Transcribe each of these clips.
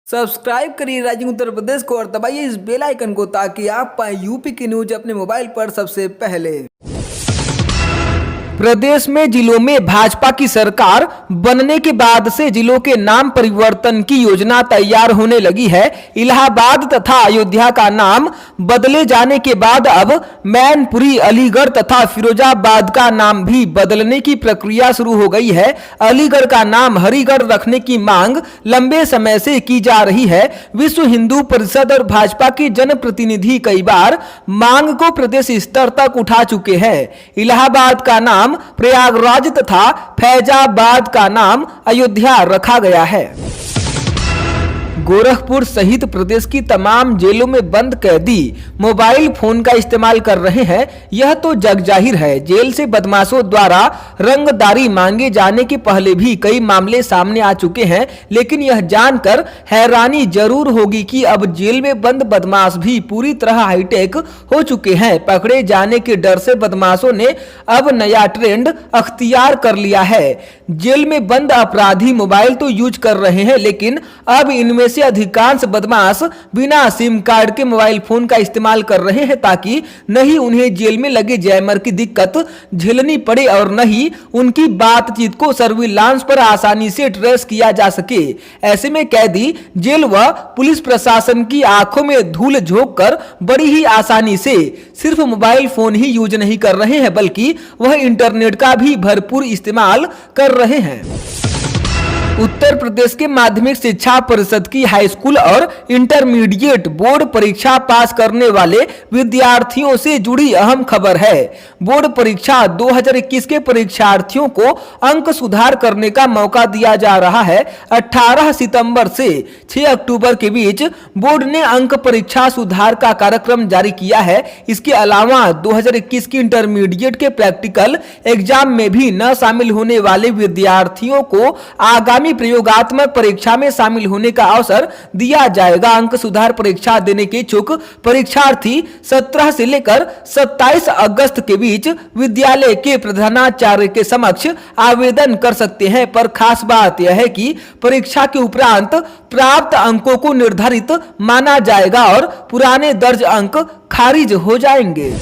Subscribe करिए rising Uttar Pradesh को और दबाइए इस बेल आइकन को ताकि आप पाए यूपी की न्यूज अपने मोबाइल पर सबसे पहले। प्रदेश में जिलों में भाजपा की सरकार बनने के बाद से जिलों के नाम परिवर्तन की योजना तैयार होने लगी है। इलाहाबाद तथा अयोध्या का नाम बदले जाने के बाद अब मैनपुरी, अलीगढ़ तथा फिरोजाबाद का नाम भी बदलने की प्रक्रिया शुरू हो गई है। अलीगढ़ का नाम हरिगढ़ रखने की मांग लंबे समय से की जा रही है। विश्व हिंदू परिषद और भाजपा के जनप्रतिनिधि कई बार मांग को प्रदेश स्तर तक उठा चुके हैं। इलाहाबाद का नाम प्रयागराज तथा फैजाबाद का नाम अयोध्या रखा गया है। गोरखपुर सहित प्रदेश की तमाम जेलों में बंद कैदी मोबाइल फोन का इस्तेमाल कर रहे हैं। यह तो जग जाहिर है। जेल से बदमाशों द्वारा रंगदारी मांगे जाने के पहले भी कई मामले सामने आ चुके हैं, लेकिन यह जानकर हैरानी जरूर होगी कि अब जेल में बंद बदमाश भी पूरी तरह हाईटेक हो चुके हैं। पकड़े जाने के डर से बदमाशों ने अब नया ट्रेंड अख्तियार कर लिया है। जेल में बंद अपराधी मोबाइल तो यूज कर रहे हैं, लेकिन अब इनमें से अधिकांश बदमाश बिना सिम कार्ड के मोबाइल फोन का इस्तेमाल कर रहे हैं, ताकि न ही उन्हें जेल में लगे जैमर की दिक्कत झेलनी पड़े और न ही उनकी बातचीत को सर्विलांस पर आसानी से ट्रेस किया जा सके। ऐसे में कैदी जेल व पुलिस प्रशासन की आंखों में धूल झोंक कर बड़ी ही आसानी से सिर्फ मोबाइल फोन ही यूज नहीं कर रहे हैं, बल्कि वह इंटरनेट का भी भरपूर इस्तेमाल कर रहे हैं। उत्तर प्रदेश के माध्यमिक शिक्षा परिषद की हाई स्कूल और इंटरमीडिएट बोर्ड परीक्षा पास करने वाले विद्यार्थियों से जुड़ी अहम खबर है। बोर्ड परीक्षा 2021 के परीक्षार्थियों को अंक सुधार करने का मौका दिया जा रहा है। 18 सितंबर से 6 अक्टूबर के बीच बोर्ड ने अंक परीक्षा सुधार का कार्यक्रम जारी किया है। इसके अलावा 2021 की इंटरमीडिएट के प्रैक्टिकल एग्जाम में भी न शामिल होने वाले विद्यार्थियों को आगामी प्रयोगात्मक परीक्षा में शामिल होने का अवसर दिया जाएगा। अंक सुधार परीक्षा देने के इच्छुक परीक्षार्थी 17 से लेकर 27 अगस्त के बीच विद्यालय के प्रधानाचार्य के समक्ष आवेदन कर सकते हैं। पर खास बात यह है कि परीक्षा के उपरांत प्राप्त अंकों को निर्धारित माना जाएगा और पुराने दर्ज अंक खारिज हो जाएंगे।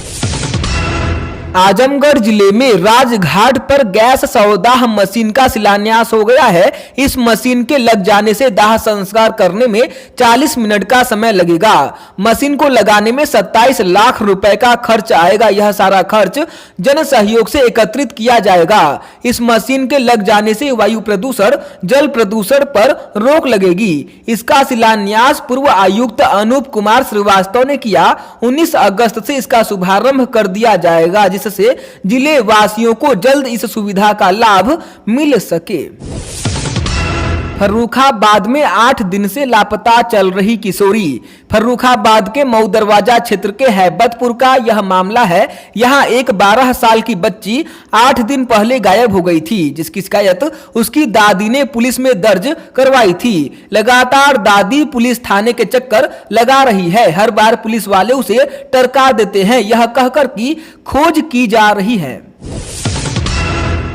आजमगढ़ जिले में राजघाट पर गैस सौदाह मशीन का शिलान्यास हो गया है। इस मशीन के लग जाने से दाह संस्कार करने में 40 मिनट का समय लगेगा। मशीन को लगाने में 27 लाख रुपए का खर्च आएगा। यह सारा खर्च जन सहयोग से एकत्रित किया जाएगा। इस मशीन के लग जाने से वायु प्रदूषण, जल प्रदूषण पर रोक लगेगी। इसका शिलान्यास पूर्व आयुक्त अनूप कुमार श्रीवास्तव ने किया। 19 अगस्त से इसका शुभारंभ कर दिया जाएगा, जिससे जिले वासियों को जल्द इस सुविधा का लाभ मिल सके। फर्रुखाबाद में 8 दिन से लापता चल रही किशोरी। फर्रुखाबाद के मऊ दरवाजा क्षेत्र के हैबतपुर का यह मामला है। यहाँ एक 12 साल की बच्ची 8 दिन पहले गायब हो गई थी, जिसकी शिकायत उसकी दादी ने पुलिस में दर्ज करवाई थी। लगातार दादी पुलिस थाने के चक्कर लगा रही है। हर बार पुलिस वाले उसे टरका देते हैं, यह कहकर कि खोज की जा रही है।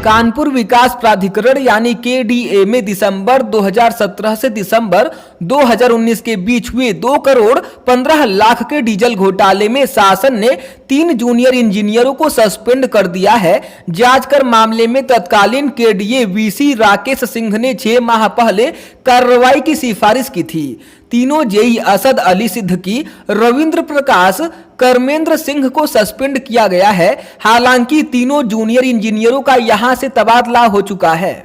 कानपुर विकास प्राधिकरण यानी KDA में दिसंबर 2017 से दिसंबर 2019 के बीच हुए 2 करोड़ 15 लाख के डीजल घोटाले में शासन ने 3 जूनियर इंजीनियरों को सस्पेंड कर दिया है। जांच कर मामले में तत्कालीन KDA VC राकेश सिंह ने 6 माह पहले कार्रवाई की सिफारिश की थी। तीनों जेई असद अली सिद्दीकी, रविंद्र प्रकाश, कर्मेंद्र सिंह को सस्पेंड किया गया है। हालांकि तीनों जूनियर इंजीनियरों का यहां से तबादला हो चुका है।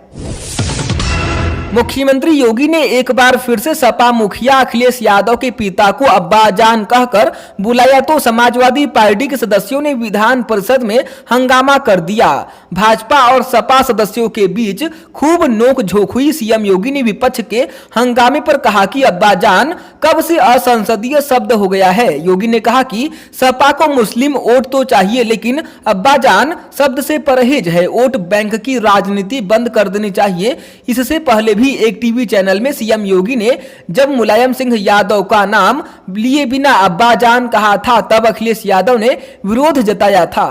मुख्यमंत्री योगी ने एक बार फिर से सपा मुखिया अखिलेश यादव के पिता को अब्बाजान कहकर बुलाया तो समाजवादी पार्टी के सदस्यों ने विधान परिषद में हंगामा कर दिया। भाजपा और सपा सदस्यों के बीच खूब नोकझोंक हुई। सीएम योगी ने विपक्ष के हंगामे पर कहा कि अब्बाजान कब से असंसदीय शब्द हो गया है। योगी ने कहा कि सपा को मुस्लिम वोट तो चाहिए, लेकिन अब्बाजान शब्द से परहेज है। वोट बैंक की राजनीति बंद कर देनी चाहिए। इससे पहले भी एक टीवी चैनल में सीएम योगी ने जब मुलायम सिंह यादव का नाम लिए बिना अब्बाजान कहा था, तब अखिलेश यादव ने विरोध जताया था।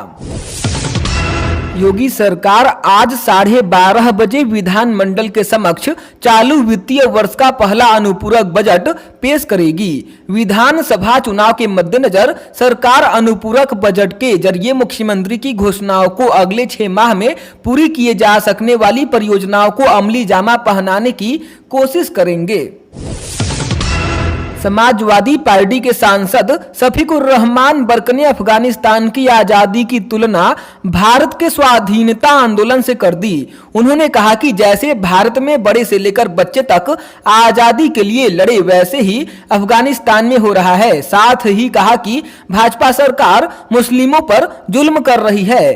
योगी सरकार आज 12:30 बजे विधानमंडल के समक्ष चालू वित्तीय वर्ष का पहला अनुपूरक बजट पेश करेगी। विधानसभा चुनाव के मद्देनजर सरकार अनुपूरक बजट के जरिए मुख्यमंत्री की घोषणाओं को अगले 6 माह में पूरी किए जा सकने वाली परियोजनाओं को अमली जामा पहनाने की कोशिश करेंगे। समाजवादी पार्टी के सांसद शफीकुर रहमान बर्क ने अफगानिस्तान की आजादी की तुलना भारत के स्वाधीनता आंदोलन से कर दी। उन्होंने कहा कि जैसे भारत में बड़े से लेकर बच्चे तक आजादी के लिए लड़े, वैसे ही अफगानिस्तान में हो रहा है। साथ ही कहा कि भाजपा सरकार मुस्लिमों पर जुल्म कर रही है,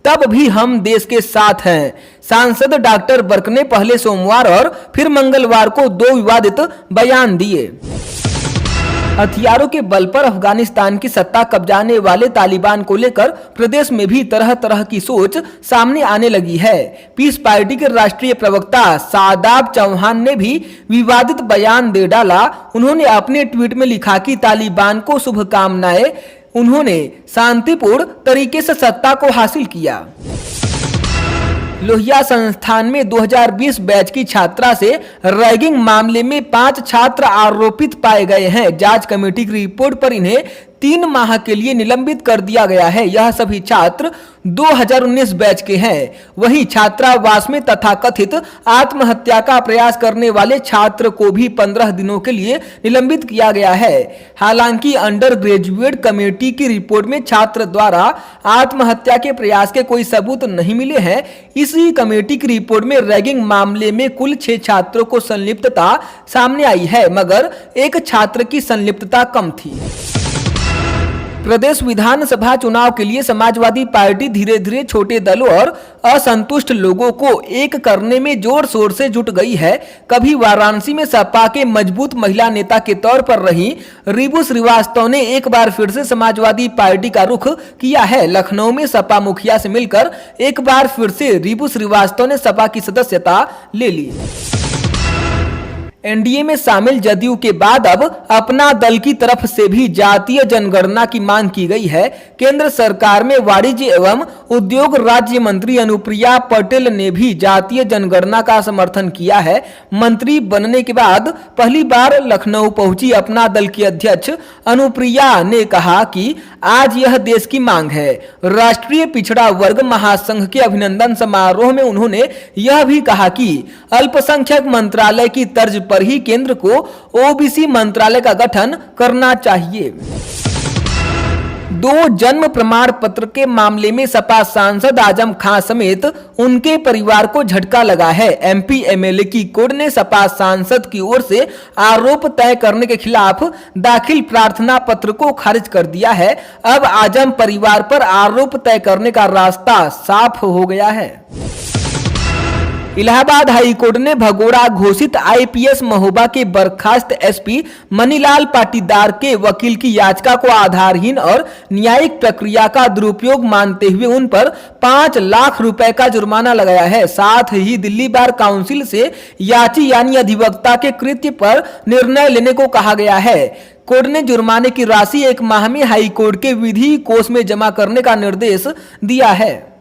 तब भी हम देश के साथ हैं। सांसद डॉक्टर बर्क ने पहले सोमवार और फिर मंगलवार को 2 विवादित बयान दिए। हथियारों के बल पर अफगानिस्तान की सत्ता कब्जाने वाले तालिबान को लेकर प्रदेश में भी तरह तरह की सोच सामने आने लगी है। पीस पार्टी के राष्ट्रीय प्रवक्ता शादाब चौहान ने भी विवादित बयान दे डाला। उन्होंने अपने ट्वीट में लिखा कि तालिबान को शुभकामनाएं, उन्होंने शांतिपूर्ण तरीके से सत्ता को हासिल किया। लोहिया संस्थान में 2020 बैच की छात्रा से रैगिंग मामले में 5 छात्र आरोपित पाए गए हैं। जांच कमेटी की रिपोर्ट पर इन्हें 3 माह के लिए निलंबित कर दिया गया है। यह सभी छात्र 2019 बैच के हैं। वहीं छात्रावास में तथाकथित आत्महत्या का प्रयास करने वाले छात्र को भी 15 दिनों के लिए निलंबित किया गया है। हालांकि अंडर ग्रेजुएट कमेटी की रिपोर्ट में छात्र द्वारा आत्महत्या के प्रयास के कोई सबूत नहीं मिले हैं। इसी कमेटी की रिपोर्ट में रैगिंग मामले में कुल 6 छात्रों को संलिप्तता सामने आई है, मगर एक छात्र की संलिप्तता कम थी। प्रदेश विधानसभा चुनाव के लिए समाजवादी पार्टी धीरे धीरे छोटे दलों और असंतुष्ट लोगों को एक करने में जोर शोर से जुट गई है। कभी वाराणसी में सपा के मजबूत महिला नेता के तौर पर रही रिबू श्रीवास्तव ने एक बार फिर से समाजवादी पार्टी का रुख किया है। लखनऊ में सपा मुखिया से मिलकर एक बार फिर से रिबू श्रीवास्तव ने सपा की सदस्यता ले ली। एनडीए में शामिल जदयू के बाद अब अपना दल की तरफ से भी जातीय जनगणना की मांग की गई है। केंद्र सरकार में वाणिज्य एवं उद्योग राज्य मंत्री अनुप्रिया पटेल ने भी जातीय जनगणना का समर्थन किया है। मंत्री बनने के बाद पहली बार लखनऊ पहुंची अपना दल की अध्यक्ष अनुप्रिया ने कहा कि आज यह देश की मांग है। राष्ट्रीय पिछड़ा वर्ग महासंघ के अभिनंदन समारोह में उन्होंने यह भी कहा कि अल्पसंख्यक मंत्रालय की तर्ज पर ही केंद्र को ओबीसी मंत्रालय का गठन करना चाहिए। 2 जन्म प्रमाण पत्र के मामले में सपा सांसद आजम खान समेत उनके परिवार को झटका लगा है। एमपी एमएलए की कोर्ट ने सपा सांसद की ओर से आरोप तय करने के खिलाफ दाखिल प्रार्थना पत्र को खारिज कर दिया है। अब आजम परिवार पर आरोप तय करने का रास्ता साफ हो गया है। इलाहाबाद हाई कोर्ट ने भगोड़ा घोषित आईपीएस महोबा के बर्खास्त एसपी मनीलाल पाटीदार के वकील की याचिका को आधारहीन और न्यायिक प्रक्रिया का दुरुपयोग मानते हुए उन पर 5 लाख रुपए का जुर्माना लगाया है। साथ ही दिल्ली बार काउंसिल से याची यानी अधिवक्ता के कृत्य पर निर्णय लेने को कहा गया है। कोर्ट ने जुर्माने की राशि 1 माह में हाई कोर्ट के विधि कोष में जमा करने का निर्देश दिया है।